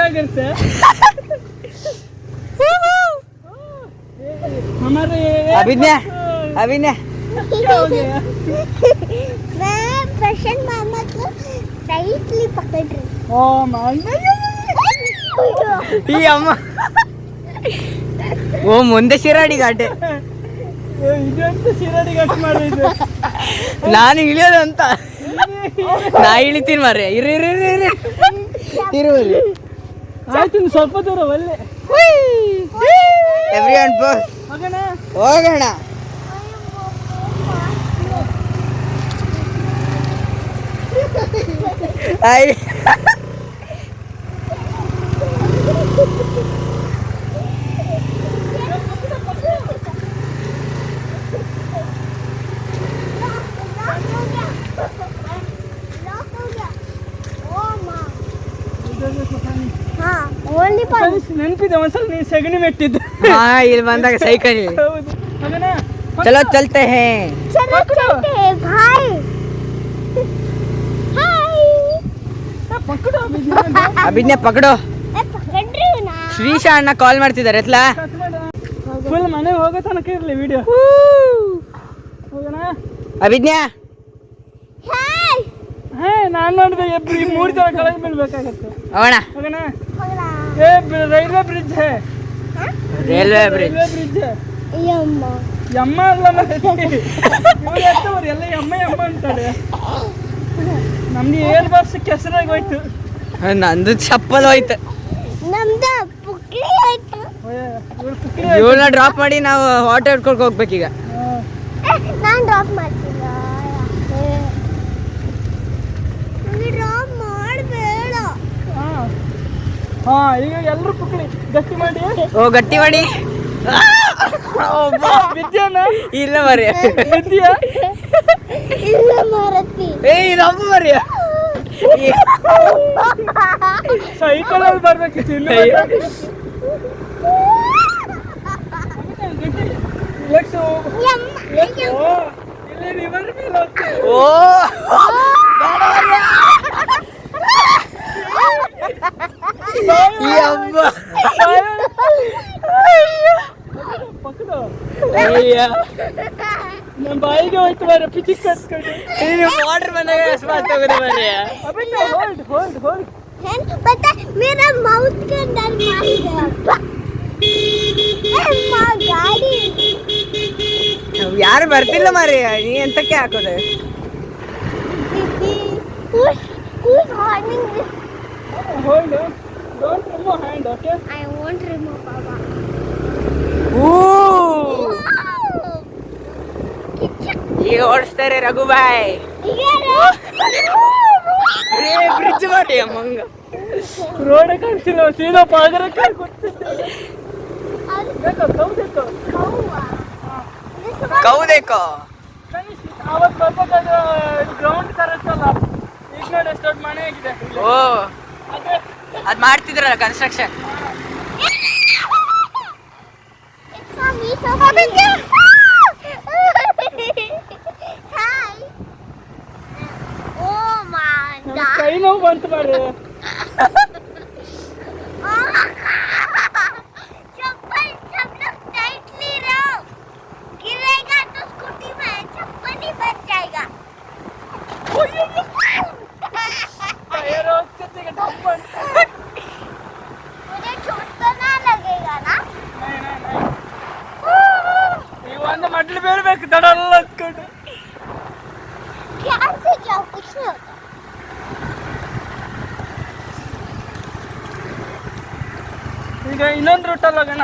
ಆಗಿರುತ್ತೆ हमारे अभिनय अभिनय क्या हो गया? मैं प्रशांत मामा को टाइटली पकड़ रही ओ मान ಈ ಅಮ್ಮ ಓ ಮುಂದೆ ಶಿರಾಡಿ ಘಾಟೆ ಇದಂತ ಶಿರಾಡಿ ಘಾಟ್ ಮಾಡಿದ್ದು ನಾನು ಇಳಿಯೋದು ಅಂತ ನಾ ಇಳಿತೀನಿ ಮಾರ್ರೆ ಇರು ಇರು ಇರು ಇರು ಇರುವಲ್ಲಿ ಆಯ್ತು ಸ್ವಲ್ಪ ದೂರ ಒಳ್ಳೆ ಎವ್ರಿವನ್ ಹೋಗೋಣ ಹೋಗೋಣ ಐ ನೆನಪಿದೆ ಒಂದ್ಸಲ ನೀ ಸಗಣಿ ಮೆಟ್ಟಿದ್ದು ಹಾ ಇಲ್ಲಿ ಬಂದಾಗ ಸೈಕಲ್ ಹೌದು ಹೋಗೋಣ ಚಲೋ ಚಲ್ತೆ ಹೇ चलो चलते हैं भाई हाय ಪಕ್ಕಡು ಅಭಿಜ್ಞಾ ಪಕಡು मैं पकड़ रही हूँ ना ಶ್ರೀಶಾ ಅಣ್ಣ ಕಾಲ್ ಮಾಡ್ತಿದ್ದಾರೆ ಎತ್ಲಾ ಫುಲ್ ಮನೆಗೆ ಹೋಗೋ ತನಕ ಇರಲಿ ವಿಡಿಯೋ ಹೋಗೋಣ ಅಭಿಜ್ಞಾ हाय ಹೇ ನಾನು ನೋಡಿದೆ ಈ 3 ಜನ ಕೆಳಗೆ ಬೀಳ್ಬೇಕಾಗತ್ತೆ ಹೋಗೋಣ ಹೋಗೋಣ होगा ಏ ರೈಲ್ವೆ ಬ್ರಿಡ್ಜ್ ಹೇ ರೈಲ್ವೆ ಬ್ರಿಡ್ಜ್ ಬ್ರಿಡ್ಜ್ यम्मा ಯಮ್ಮ ಅಲ್ಲ ಮತ್ತೆ ಇವ್ರು ಎತ್ತವ್ರು ಎಲ್ಲ ಯಮ್ಮ ಅಂತಾರೆ ನಮ್ದು ಏರ್ ಬಸ್ ಕೆಸರಾಗಿ ಹೋಯ್ತು ನಂದು ಚಪ್ಪಲ್ ಹೋಯ್ತು ನಮ್ದು ಪುಕ್ಲಿ ಆಯ್ತು ಇವ್ರು ಕುಕ್ರಿ ಇವಳನ್ನ ಡ್ರಾಪ್ ಮಾಡಿ ನಾವು ಆಟೋ ಹಿಡ್ಕೊಂಡು ಹೋಗ್ಬೇಕೀಗ ನಾನು ಡ್ರಾಪ್ ಮಾಡ್ತಿಲ್ಲ ನನಗೆ ಡ್ರಾಪ್ ಮಾಡಬೇಡ ಹಾ ಈಗ ಎಲ್ಲರೂ ಕುಕ್ರಿ ಗಟ್ಟಿ ಮಾಡಿ ಓ ಗಟ್ಟಿ ಮಾಡಿ ವಿದ್ಯಾನ ಇಲ್ಲ ಮರ್ಯ ವಿದ್ಯಾ ಇಲ್ಲ ಮಾರತಿ ಏ ಇದಪ್ಪ ಮರ್ಯ ಸೈಕಲಲ್ಲಿ ಬರ್ಬೇಕಿತ್ತು ಇಲ್ಲ ಇಲ್ಲಿ ರಿವರ್ ಮೇಲೆ ಹೋಗ್ತೀವಿ ಓ ಈ ಅಮ್ಮ ಪಕ್ಕದ ಅಯ್ಯ ನಮ್ಮ ಬಾಯಿಗೆ ಹೋಯ್ತು ಬಾರ ಪಿಚಿಕ್ ಕಟ್ಕೊಂಡು ಇದು ವಾಟರ್ ಬಂದಾಗ ಅಸ್ಮಾತ್ ತಗೋದು ಮರ್ಯ ಹೋಲ್ಡ್ ಹೋಲ್ಡ್ ಹೋಲ್ಡ್ पता मेरा माउथ के अंदर मार गया गाड़ी ಯಾರು ಬರ್ತಿಲ್ಲ ಮರ್ಯ ನೀ ಎಂತಕ್ಕೆ ಹಾಕೋದು who's holding this hold don't remove hand okay I won't remove Baba ಊ ಈಗ ಓಡಿಸ್ತಾರೆ ರಘುಬಾಯ್ ಬ್ರಿಡ್ಜ್ ಮಾಡಿ ಅಮ್ಮಂಗ ರೋಡ್ ಕಾಣಿಸಿಲ್ಲ ಸೀದಾ ಪಾಗರಕ್ಕೆ ಗೊತ್ತಿದ್ದೆ ಕೌದೇಕೋ ಅವತ್ತು ಬರ್ಬೇಕಾದ್ರೆ ಗ್ರೌಂಡ್ ತರ ಇತ್ತಲ್ಲ ಈಗ ನೋಡಿ ಎಷ್ಟು ದೊಡ್ಡ ಮನೆ ಆಗಿದೆ ಓ ಅದೇ ಅದ್ ಮಾಡ್ತಿದ್ರಲ್ಲ ಕನ್ಸ್ಟ್ರಕ್ಷನ್ Oh my god ಕೈ ನೋವು ಬಂತು ಮಾಡಿ चप्पल सब लोग टाइटली रहो गिरेगा तो स्कूटी में चप्पल ही बच जाएगा ಟೈರ್ ಹೋಗ್ತೈತೆ ಈಗ ಡಂಪ್ ಅಂತ मुझे चोट तो ना लगेगा ना ಈಗ ಒಂದು ಮಡ್ಲು ಬೀಳ್ಬೇಕು ದಡಲ್ಲ ಅಂದ್ಕೊಂಡು ध्यान से जाओ कुछ नहीं होता ಈಗ ಇನ್ನೊಂದು ರೂಟಲ್ಲಿ ಹೋಗೋಣ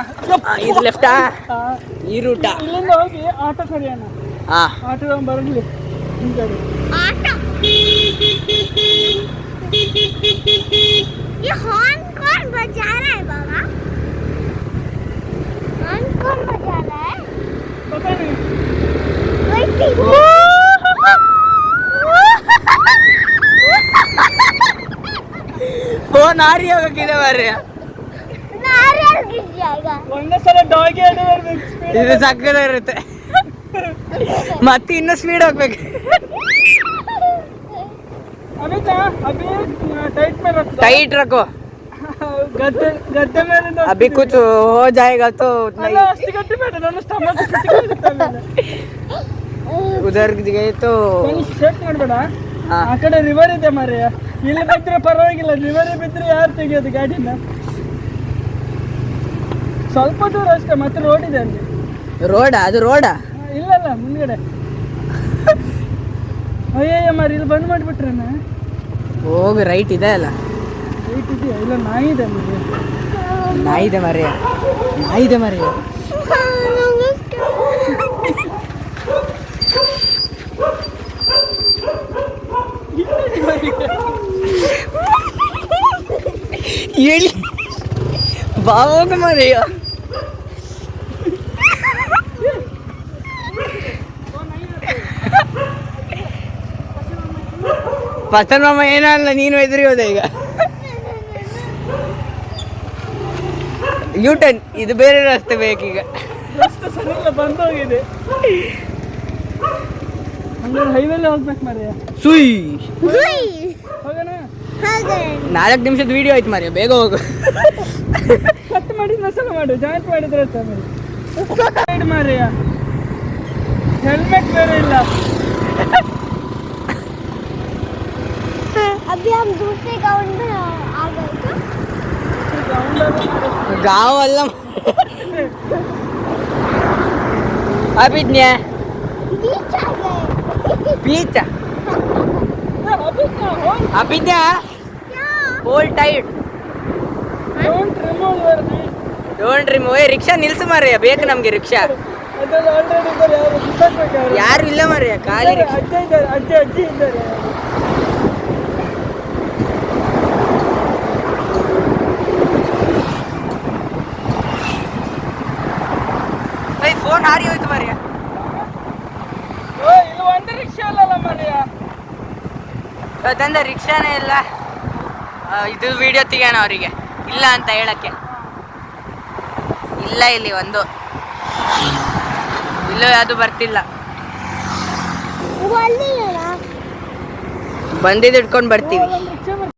ಇದು ಲೆಫ್ಟಾ ಈ ರೂಟಾ ಇಲ್ಲಿಂದ ಹೋಗಿ ಆಟೋ ಕರೆಯೋಣ ಹಾ ಆಟೋ ಬರಲಿ ಹಿಂಗಡೆ ऑटो ये हॉर्न कौन बजा रहा है बाबा हॉर्न कौन बजा रहा है पता नहीं ಫೋನ್ ಆರಿ ಹೋಗಕ್ಕಿದೆ ಮಾರ್ಯ नारियल गिर जाएगा ಒಂದೇ ಸಲ ಡಾಗಿ ಆಡಿ ಬರ್ಬೇಕು ಸ್ಪೀಡ್ ಇದು ಸಕ್ಕದ ಇರುತ್ತೆ ಮತ್ತೆ ಇನ್ನೂ ಸ್ಪೀಡ್ ಹೋಗ್ಬೇಕು ಅಮಿತಾ ಅಭಿ ಟೈಟ್ ಮೇಲೆ ಟೈಟ್ ರಕ್ಕೋ ಗದ್ದೆ ಮೇಲೆ अभी कुछ हो जाएगा तो नहीं ಅಷ್ಟು ಗಟ್ಟಿ ಬೇಡ ನನ್ನ ಸ್ಟಮಕ್ उधर गए तो ಶೇಕ್ ಮಾಡಬೇಡ ಹಾ. ಆ ಕಡೆ ರಿವರ್ ಇದೆ ಮಾರ್ರೆ ಇಲ್ಲಿ ಬಿದ್ರೆ ಪರವಾಗಿಲ್ಲ ರಿವರ್ ಬಿದ್ರೆ ಯಾರು ತೆಗಿಯೋದು ಗಾಡಿನ ಸ್ವಲ್ಪ ದೂರ ಅಷ್ಟೇ ಮತ್ತೆ ರೋಡ್ ಇದೆ ಅಲ್ಲಿ ರೋಡ ಅದು ರೋಡ ಇಲ್ಲ ಮುಂದ್ಗಡೆ ಅಯ್ಯಯ್ಯ ಮಾರಿ ಇಲ್ಲಿ ಬಂದ್ ಮಾಡಿಬಿಟ್ರೇನ ಹೋಗಿ ರೈಟ್ ಇದೆ ಅಲ್ಲ ರೈಟ್ ಇದೆಯಾ ಇಲ್ಲ ನಾಯಿ ಇದೆ ಅಲ್ಲಿ ನಾಯಿದೆ ಮರೆಯ ನಾಯಿದೆ ಮರೆಯ ಹೇಳಿ ಬಾ ಹೋಗ ಮರೆಯ ಪಸನ್ ಮಾಮ ಏನಲ್ಲ ನೀನು ಎದುರಿಯೋದೆ ಈಗ ಯೂಟರ್ನ್ ಇದು ಬೇರೆ ರಸ್ತೆ ಬೇಕೀಗ ರಸ್ತೆ ಸರಿ ಇಲ್ಲ ಬಂದೋಗಿದೆ ಹಂಗಾರೆ ಹೈವೇಲೆ ಹೋಗ್ಬೇಕು ಮಾರ್ರೆ ಸುಯ್ ಹೋಗೋಣ 4 ನಿಮಿಷದ ವಿಡಿಯೋ ಆಯ್ತು ಮಾರ್ಯ ಬೇಗ ಹೋಗು ಕಟ್ ಮಾಡಿ ಮಸಾಲ ಮಾಡು ಜಾಯಿಂಟ್ ಮಾಡಿದ್ರೆ ಆಯ್ತು ಮಾರ್ರೆ ಹೆಲ್ಮೆಟ್ ಬೇರೆ ಇಲ್ಲ अभी हम दूसरे गांव में आ गए थे गाँव अल्ल अभिज्ञा बीच आ गए बीच अभिज्ञा क्या hold tight don't remove rickshaw ನಿಲ್ಸು ಮಾರ್ಯ ಬೇಕು ನಮ್ಗೆ ರಿಕ್ಷಾ ಅದೆಲ್ಲ ಆಲ್ರೆಡಿ ಇದ್ದಾರೆ ಯಾರು ಬಿಸಾಕ್ಬೇಕು ಯಾರು ಯಾರು ಇಲ್ಲ ಮಾರ್ಯ ಖಾಲಿ ರಿಕ್ಷಾ ಅಜ್ಜ ಇದ್ದಾರೆ ಅಜ್ಜಿ ಇದ್ದಾರೆ ಫೋನ್ ಹಾರಿ ಹೋಯ್ತು ಮಾರ್ಯ ಇದು ಒಂದು ರಿಕ್ಷಾ ಅಲ್ಲಲ್ಲ ಮಾರ್ರೆ ತಂದ ರಿಕ್ಷಾನೇ ಇಲ್ಲ ಇದು ವಿಡಿಯೋ ತೆಗೋಣ ಅವರಿಗೆ ಇಲ್ಲ ಅಂತ ಹೇಳಕ್ಕೆ ಇಲ್ಲ ಇಲ್ಲಿ ಒಂದು ಇಲ್ಲೋ ಯಾವುದು ಬರ್ತಿಲ್ಲ वो वाली है ना ಬಂದಿದ್ದು ಇಟ್ಕೊಂಡು ಬರ್ತೀವಿ ಒಂದು ರಿಕ್ಷಾ